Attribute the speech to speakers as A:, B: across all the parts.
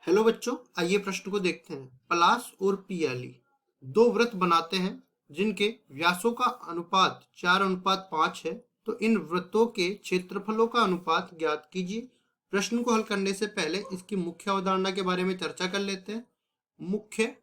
A: Hello बच्चों, आइए प्रश्न को देखते हैं। पलाश और पियाली दो वृत्त बनाते हैं जिनके व्यासों का अनुपात 4:5 है। तो इन वृत्तों के क्षेत्रफलों का अनुपात ज्ञात कीजिए। प्रश्न को हल करने से पहले इसकी मुख्य अवधारणा के बारे में चर्चा कर लेते हैं। मुख्य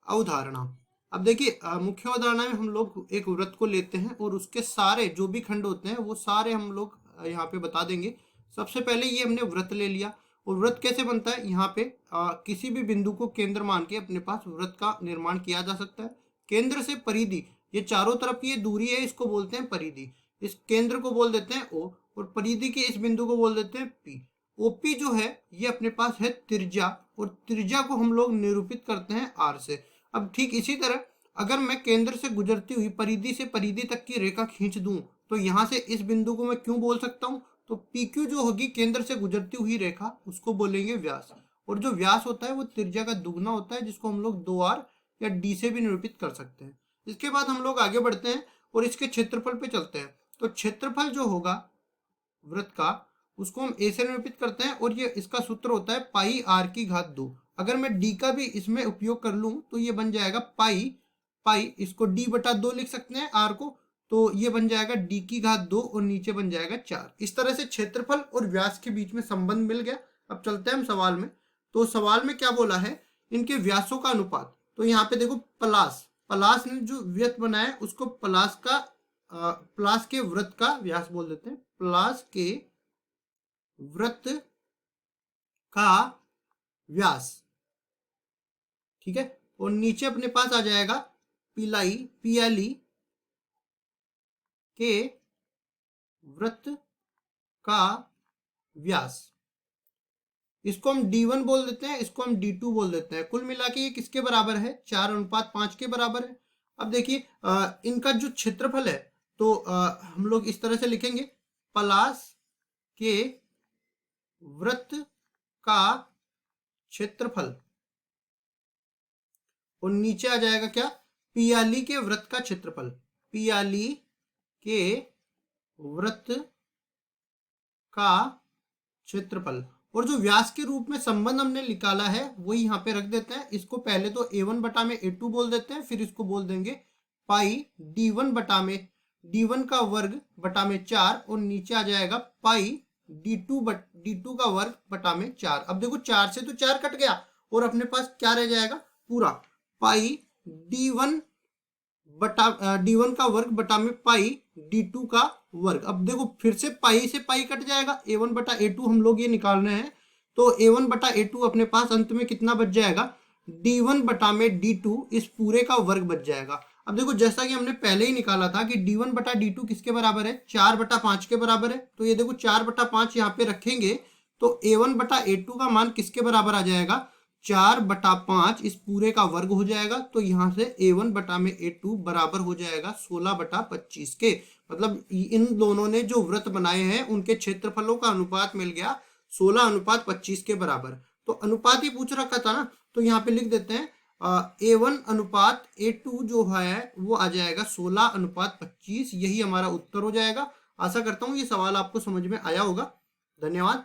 A: अवधारणा। अब देखिए, मुख्य अवधारणा में हम लोग एक वृत्त को लेते हैं और उसके सारे जो भी खंड होते हैं वो सारे हम लोग यहाँ पे बता देंगे। सबसे पहले ये हमने वृत्त ले लिया। और वृत्त कैसे बनता है, यहाँ पे किसी भी बिंदु को केंद्र मान के अपने पास वृत्त का निर्माण किया जा सकता है। केंद्र से परिधि, ये चारों तरफ की ये दूरी है, इसको बोलते हैं परिधि। इस केंद्र को बोल देते हैं ओ, और परिधि के इस बिंदु को बोल देते हैं पी। ओपी जो है ये अपने पास है त्रिज्या, और त्रिज्या को हम लोग निरूपित करते हैं आर से। अब ठीक इसी तरह अगर मैं केंद्र से गुजरती हुई परिधि से परिधि तक की रेखा खींच दूं तो यहाँ से इस बिंदु को मैं क्यों बोल सकता हूँ, तो PQ जो होगी केंद्र से गुजरती हुई रेखा, उसको बोलेंगे व्यास। और जो व्यास होता है वो त्रिज्या का दुगना होता है, जिसको हम लोग 2R या D से भी निरूपित कर सकते हैं। इसके बाद हम लोग आगे बढ़ते हैं और इसके क्षेत्रफल पे चलते हैं। तो क्षेत्रफल जो होगा वृत्त का, उसको हम A से निरूपित करते हैं, और ये इसका सूत्र होता है पाई R की घात 2। अगर मैं D का भी इसमें उपयोग कर लूँ तो ये बन जाएगा पाई, इसको D/2 लिख सकते हैं R को, तो ये बन जाएगा D की घात 2 और नीचे बन जाएगा 4। इस तरह से क्षेत्रफल और व्यास के बीच में संबंध मिल गया। अब चलते हैं हम सवाल में। तो सवाल में क्या बोला है, इनके व्यासों का अनुपात। तो यहाँ पे देखो, पलाश ने जो वृत्त बनाया है उसको पलाश के वृत्त का व्यास बोल देते हैं। पलाश के वृत्त का व्यास, ठीक है। और नीचे अपने पास आ जाएगा पियाली के वृत्त का व्यास। इसको हम D1 बोल देते हैं, इसको हम D2 बोल देते हैं। कुल मिला के ये किसके बराबर है, 4:5 के बराबर है। अब देखिए, इनका जो क्षेत्रफल है तो हम लोग इस तरह से लिखेंगे, पलाश के वृत्त का क्षेत्रफल, और नीचे आ जाएगा क्या, पियाली के वृत्त का क्षेत्रफल। पियाली के वृत्त का क्षेत्रफल, और जो व्यास के रूप में संबंध हमने निकाला है वो यहाँ पे रख देते हैं। इसको पहले तो A1/A2 बोल देते हैं, फिर इसको बोल देंगे पाई D1 का वर्ग बटा में 4, और नीचे आ जाएगा पाई D2 का वर्ग बटा में 4। अब देखो 4 से तो 4 कट गया और अपने पास क्या रह जाएगा, पूरा पाई D1 का वर्ग बटा में पाई D2 का वर्ग। अब देखो फिर से पाई कट जाएगा, A1/A2 हम लोग ये निकाल रहे हैं, तो A1/A2 अपने पास अंत में कितना बच जाएगा, D1/D2 इस पूरे का वर्ग बच जाएगा। अब देखो, जैसा कि हमने पहले ही निकाला था कि D1/D2 किसके बराबर है, 4/5 के बराबर है। तो ये देखो 4/5 यहाँ पे रखेंगे तो A1/A2 का मान किसके बराबर आ जाएगा, 4/5 इस पूरे का वर्ग हो जाएगा। तो यहाँ से A1/A2 बराबर हो जाएगा 16/25 के। मतलब इन दोनों ने जो वृत्त बनाए हैं उनके क्षेत्रफलों का अनुपात मिल गया 16:25 के बराबर। तो अनुपात ही पूछ रखा था ना, तो यहाँ पे लिख देते हैं A1/A2 जो है वो आ जाएगा 16:25। यही हमारा उत्तर हो जाएगा। आशा करता हूँ ये सवाल आपको समझ में आया होगा। धन्यवाद।